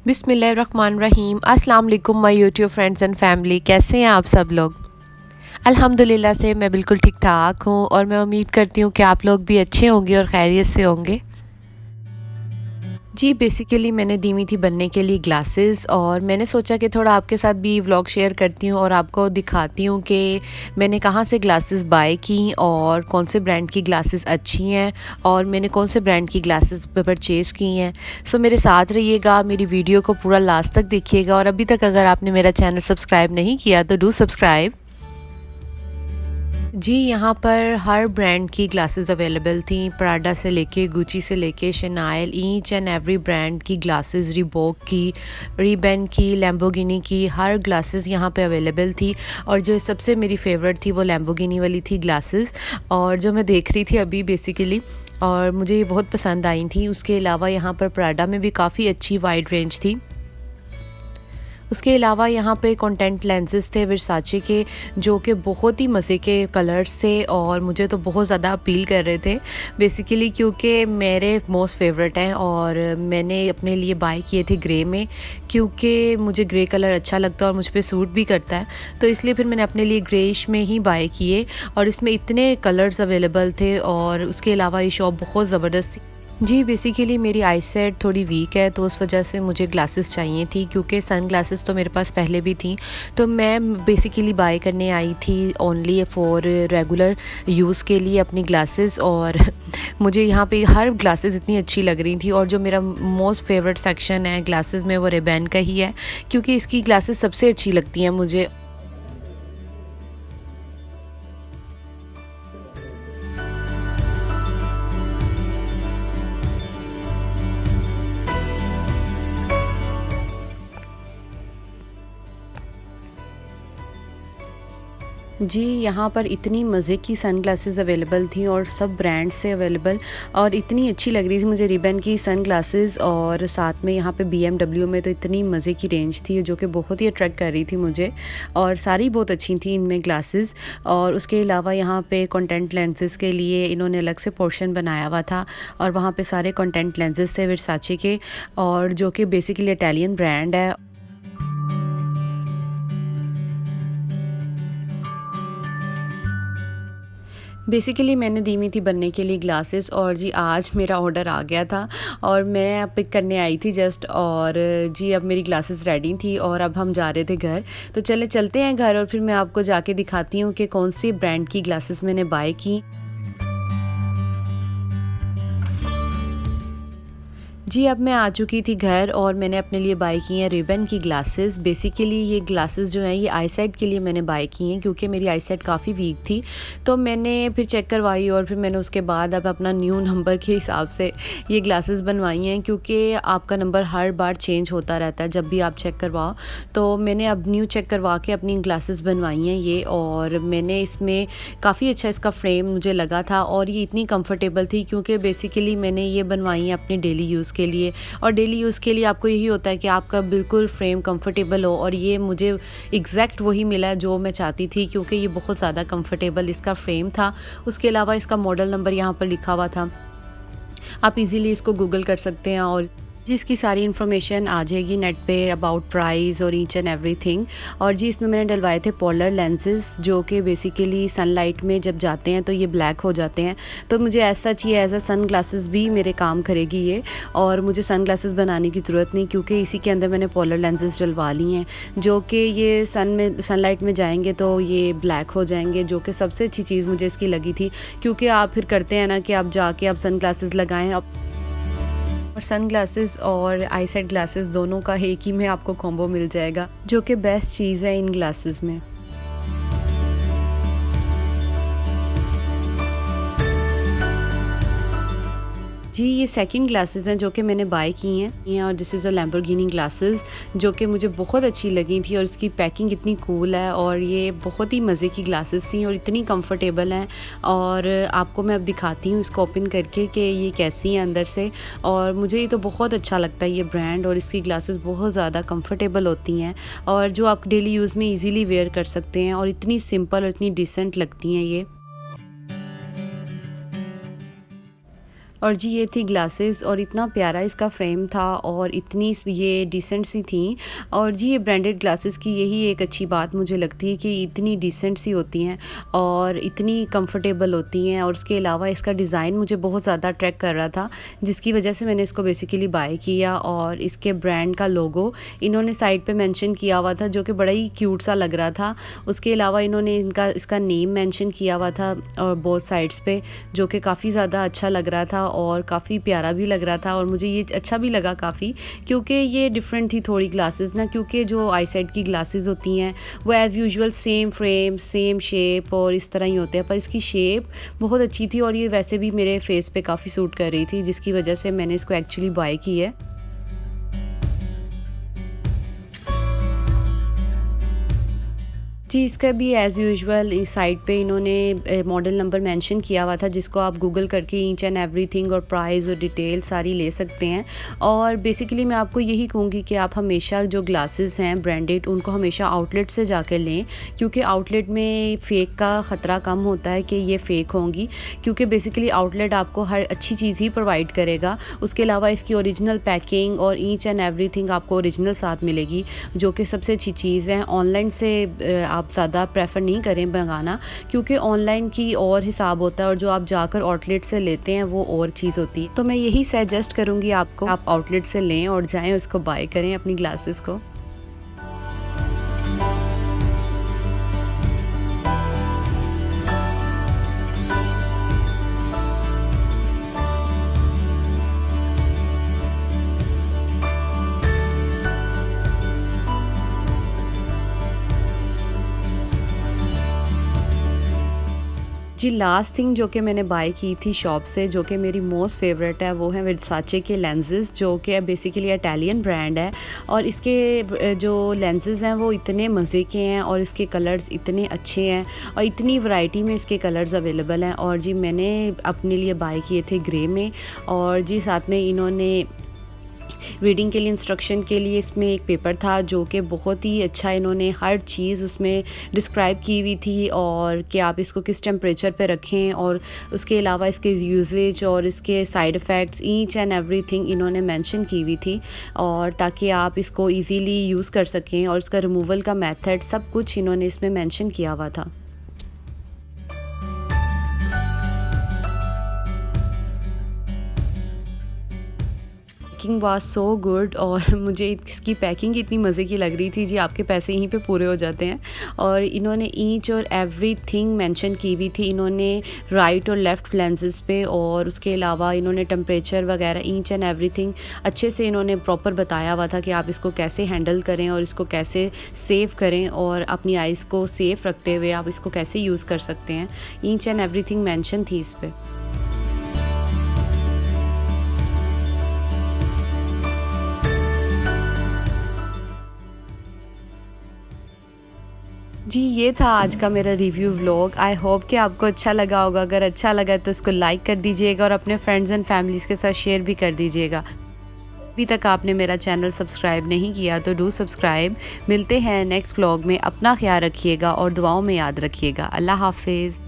बिस्मिल्लाहिर्रहमानिर्रहीम। अस्सलाम वालेकुम my YouTube friends and family, कैसे हैं आप सब लोग। अल्हम्दुलिल्लाह से मैं बिल्कुल ठीक ठाक हूँ और मैं उम्मीद करती हूँ कि आप लोग भी अच्छे होंगे और खैरियत से होंगे। जी बेसिकली मैंने दी हुई थी बनने के लिए ग्लासेस और मैंने सोचा कि थोड़ा आपके साथ भी व्लॉग शेयर करती हूँ और आपको दिखाती हूँ कि मैंने कहाँ से ग्लासेस बाय की और कौन से ब्रांड की ग्लासेस अच्छी हैं और मैंने कौन से ब्रांड की ग्लासेस परचेज़ की हैं। सो मेरे साथ रहिएगा, मेरी वीडियो को पूरा लास्ट तक देखिएगा और अभी तक अगर आपने मेरा चैनल सब्सक्राइब नहीं किया तो डू सब्सक्राइब। जी, यहाँ पर हर ब्रांड की ग्लासेस अवेलेबल थी, प्राडा से लेके गुची से लेके शनाइल, ईच एंड एवरी ब्रांड की ग्लासेस, रीबॉक की, रीबेन की, लैम्बोर्गिनी की, हर ग्लासेस यहाँ पे अवेलेबल थी। और जो सबसे मेरी फ़ेवरेट थी वो लैम्बोर्गिनी वाली थी ग्लासेस, और जो मैं देख रही थी अभी बेसिकली, और मुझे ये बहुत पसंद आई थी। उसके अलावा यहाँ पर प्राडा में भी काफ़ी अच्छी वाइड रेंज थी। उसके अलावा यहाँ पे कॉन्टेंट लेंसेज थे वर्साचे के, जो कि बहुत ही मज़े के कलर्स थे और मुझे तो बहुत ज़्यादा अपील कर रहे थे बेसिकली, क्योंकि मेरे मोस्ट फेवरेट हैं और मैंने अपने लिए बाय किए थे ग्रे में, क्योंकि मुझे ग्रे कलर अच्छा लगता है और मुझ पे सूट भी करता है, तो इसलिए फिर मैंने अपने लिए ग्रेइश में ही बाय किए। और इसमें इतने कलर्स अवेलेबल थे और उसके अलावा ये शॉप बहुत ज़बरदस्त थी। जी बेसिकली मेरी आई साइट थोड़ी वीक है, तो उस वजह से मुझे ग्लासेस चाहिए थी, क्योंकि सन ग्लासेस तो मेरे पास पहले भी थी। तो मैं बेसिकली बाय करने आई थी ओनली फॉर रेगुलर यूज़ के लिए अपनी ग्लासेस। और मुझे यहाँ पे हर ग्लासेस इतनी अच्छी लग रही थी, और जो मेरा मोस्ट फेवरेट सेक्शन है ग्लासेस में वो रेबेन का ही है, क्योंकि इसकी ग्लासेस सबसे अच्छी लगती हैं मुझे। जी, यहाँ पर इतनी मज़े की सनग्लासेस अवेलेबल थी और सब ब्रांड से अवेलेबल, और इतनी अच्छी लग रही थी मुझे रिबन की सनग्लासेस। और साथ में यहाँ पे BMW में तो इतनी मज़े की रेंज थी जो कि बहुत ही अट्रैक्ट कर रही थी मुझे, और सारी बहुत अच्छी थी इनमें ग्लासेस। और उसके अलावा यहाँ पे कॉन्टेंट लेंसेज़ के लिए इन्होंने अलग से पोर्शन बनाया हुआ था, और वहाँ पे सारे कॉन्टेंट लेंसेज़ थे वर्साचे के, और जो कि बेसिकली इटालियन ब्रांड है। बेसिकली मैंने दी हुई थी बनने के लिए ग्लासेस, और जी आज मेरा ऑर्डर आ गया था और मैं पिक करने आई थी जस्ट, और जी अब मेरी ग्लासेस रेडी थी और अब हम जा रहे थे घर। तो चले चलते हैं घर और फिर मैं आपको जाके दिखाती हूँ कि कौन सी ब्रांड की ग्लासेस मैंने बाय की। जी, अब मैं आ चुकी थी घर और मैंने अपने लिए बाय की हैं रिबन की ग्लासेस। बेसिकली ये ग्लासेस जो हैं ये आई साइट के लिए मैंने बाय की हैं, क्योंकि मेरी आई साइट काफ़ी वीक थी। तो मैंने फिर चेक करवाई और फिर मैंने उसके बाद अब अपना न्यू नंबर के हिसाब से ये ग्लासेस बनवाई हैं, क्योंकि आपका नंबर हर बार चेंज होता रहता है जब भी आप चेक करवाओ। तो मैंने अब न्यू चेक करवा के अपनी ग्लासेस बनवाई हैं ये, और मैंने इसमें काफ़ी अच्छा इसका फ्रेम मुझे लगा था, और ये इतनी कंफर्टेबल थी, क्योंकि बेसिकली मैंने ये बनवाई हैं अपनी डेली यूज़ के लिए। और डेली यूज़ के लिए आपको यही होता है कि आपका बिल्कुल फ्रेम कंफर्टेबल हो, और ये मुझे एग्जैक्ट वही मिला है जो मैं चाहती थी, क्योंकि ये बहुत ज़्यादा कंफर्टेबल इसका फ्रेम था। उसके अलावा इसका मॉडल नंबर यहाँ पर लिखा हुआ था, आप इजीली इसको गूगल कर सकते हैं, और जी इसकी सारी इन्फॉर्मेशन आ जाएगी नेट पे अबाउट प्राइस और ईच एंड एवरीथिंग। और जी इसमें मैंने डलवाए थे पोलर लेंसेज, जो कि बेसिकली सनलाइट में जब जाते हैं तो ये ब्लैक हो जाते हैं। तो मुझे ऐसा चाहिए एज अ सन ग्लासेस भी मेरे काम करेगी ये, और मुझे सन ग्लासेस बनाने की ज़रूरत नहीं, क्योंकि इसी के अंदर मैंने पोलर लेंसेज डलवा ली हैं, जो कि ये सनलाइट में जाएंगे तो ये ब्लैक हो जाएंगे, जो कि सबसे अच्छी चीज़ मुझे इसकी लगी थी। क्योंकि आप फिर करते हैं ना कि आप जाके आप सन ग्लासेस लगाएं, और सन ग्लासेस और आई साइट ग्लासेस दोनों का एक ही में आपको कॉम्बो मिल जाएगा, जो कि बेस्ट चीज़ है इन ग्लासेस में। जी ये सेकंड ग्लासेस हैं जो कि मैंने बाय की हैं, और this is a Lamborghini glasses, जो कि मुझे बहुत अच्छी लगी थी, और इसकी पैकिंग इतनी कूल है, और ये बहुत ही मज़े की ग्लासेस थी और इतनी कंफर्टेबल हैं। और आपको मैं अब दिखाती हूँ इसको ओपन करके कि ये कैसी हैं अंदर से, और मुझे ये तो बहुत अच्छा लगता है ये ब्रांड, और इसकी ग्लासेस बहुत ज़्यादा कंफर्टेबल होती हैं, और जो आप डेली यूज़ में ईज़िली वेयर कर सकते हैं, और इतनी सिंपल और इतनी डिसेंट लगती हैं ये। और जी ये थी ग्लासेस और इतना प्यारा इसका फ्रेम था और इतनी ये डिसेंट सी थी। और जी ये ब्रांडेड ग्लासेस की यही एक अच्छी बात मुझे लगती है कि इतनी डिसेंट सी होती हैं और इतनी कंफर्टेबल होती हैं, और उसके अलावा इसका डिज़ाइन मुझे बहुत ज़्यादा अट्रैक्ट कर रहा था, जिसकी वजह से मैंने इसको बेसिकली बाय किया। और इसके ब्रांड का लोगो इन्होंने साइड पे मेंशन किया हुआ था, जो कि बड़ा ही क्यूट सा लग रहा था। उसके अलावा इन्होंने इसका नेम मेंशन किया हुआ था और बोथ साइड्स पे, जो कि काफ़ी ज़्यादा अच्छा लग रहा था और काफ़ी प्यारा भी लग रहा था। और मुझे ये अच्छा भी लगा काफ़ी, क्योंकि ये डिफरेंट थी थोड़ी ग्लासेस ना, क्योंकि जो आईसाइट की ग्लासेस होती हैं वो as usual same frame same shape और इस तरह ही होते हैं, पर इसकी शेप बहुत अच्छी थी और ये वैसे भी मेरे फेस पे काफ़ी सूट कर रही थी, जिसकी वजह से मैंने इसको एक्चुअली बाय की है। जी, इसका भी एज़ यूजुअल इस साइड पे इन्होंने मॉडल नंबर मेंशन किया हुआ था, जिसको आप गूगल करके ईच एंड एवरीथिंग और प्राइस और डिटेल सारी ले सकते हैं। और बेसिकली मैं आपको यही कहूँगी कि आप हमेशा जो ग्लासेस हैं ब्रांडेड, उनको हमेशा आउटलेट से जाकर लें, क्योंकि आउटलेट में फ़ेक का ख़तरा कम होता है कि ये फ़ेक होंगी, क्योंकि बेसिकली आउटलेट आपको हर अच्छी चीज़ ही प्रोवाइड करेगा। उसके अलावा इसकी ओरिजिनल पैकिंग और ईच एंड एवरीथिंग आपको ओरिजिनल साथ मिलेगी, जो कि सबसे अच्छी चीज़ है। ऑनलाइन से आप ज़्यादा प्रेफर नहीं करें मंगाना, क्योंकि ऑनलाइन की और हिसाब होता है और जो आप जाकर आउटलेट से लेते हैं वो और चीज़ होती है। तो मैं यही सजेस्ट करूँगी आपको, आप आउटलेट से लें और जाएं उसको बाय करें अपनी ग्लासेस को। जी लास्ट थिंग जो कि मैंने बाय की थी शॉप से, जो कि मेरी मोस्ट फेवरेट है, वो है वर्साचे के लेंसेज, जो कि बेसिकली इटालियन ब्रांड है। और इसके जो लेंसेज हैं वो इतने मज़े के हैं और इसके कलर्स इतने अच्छे हैं और इतनी वैरायटी में इसके कलर्स अवेलेबल हैं। और जी मैंने अपने लिए बाय किए थे ग्रे में, और जी साथ में इन्होंने रीडिंग के लिए इंस्ट्रक्शन के लिए इसमें एक पेपर था, जो कि बहुत ही अच्छा इन्होंने हर चीज़ उसमें डिस्क्राइब की हुई थी, और कि आप इसको किस टेम्परेचर पे रखें, और उसके अलावा इसके यूजेज और इसके side effects each and everything इन्होंने मेंशन की हुई थी, और ताकि आप इसको इजीली यूज़ कर सकें। और इसका रिमूवल का मेथड सब कुछ इन्होंने इसमें मेंशन किया हुआ था। पैकिंग वाज सो गुड और मुझे इसकी पैकिंग इतनी मज़े की लग रही थी। जी आपके पैसे यहीं पे पूरे हो जाते हैं। और इन्होंने ईच और एवरीथिंग मेंशन की हुई थी, इन्होंने राइट और लेफ़्ट लेंसेज पे, और उसके अलावा इन्होंने टेम्परेचर वगैरह ईच एंड एवरीथिंग अच्छे से इन्होंने प्रॉपर बताया हुआ था कि आप इसको कैसे हैंडल करें और इसको कैसे सेव करें, और अपनी आइज़ को सेफ़ रखते हुए आप इसको कैसे यूज़ कर सकते हैं। ईच एंड एवरीथिंग मेंशन थी इस पे। जी ये था आज का मेरा रिव्यू व्लॉग। आई होप कि आपको अच्छा लगा होगा। अगर अच्छा लगा तो इसको लाइक कर दीजिएगा और अपने फ्रेंड्स एंड फैमिलीज़ के साथ शेयर भी कर दीजिएगा। अभी तक आपने मेरा चैनल सब्सक्राइब नहीं किया तो डू सब्सक्राइब। मिलते हैं नेक्स्ट व्लॉग में। अपना ख्याल रखिएगा और दुआओं में याद रखिएगा। अल्लाह हाफिज़।